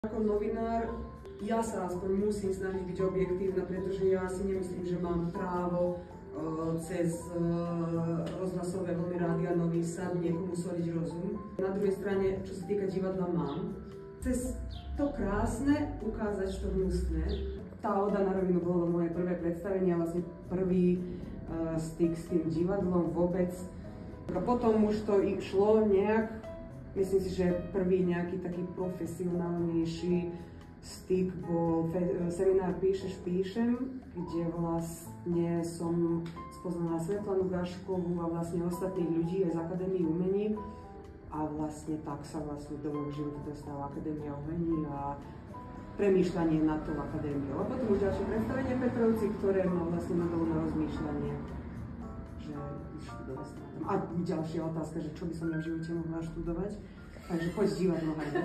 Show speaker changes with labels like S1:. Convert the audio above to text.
S1: Ako novinár, ja sa aspoň musím snažiť byť objektívna, pretože ja si nemyslím, že mám právo cez rozhlasové vlny Rádia Nový Sad niekomu soliť rozum. Na druhej strane, čo sa týka divadla, mám cez to krásne ukázať to hnusné. Tá Oda na rovinu bolo moje prvé predstavenie a vlastne prvý styk s tým divadlom vôbec. A potom už to šlo nejak. Myslím si, že prvý nejaký taký profesionálnejší styk bol seminár Píšeš, píšem, kde vlastne som spoznala Svetlanu Gaškovú a vlastne ostatných ľudí aj z Akadémie umení. A vlastne tak sa vlastne do môjho života dostala Akadémia umení a premýšľanie nad tou akadémiou. A potom už ďalšie predstavenie Petrovci, ktoré ma vlastne nadalo na rozmýšľanie, že študovať sa na tom. A ďalšia otázka, že čo by som ja v živote mohla študovať. Takže poď z divadla, hajde.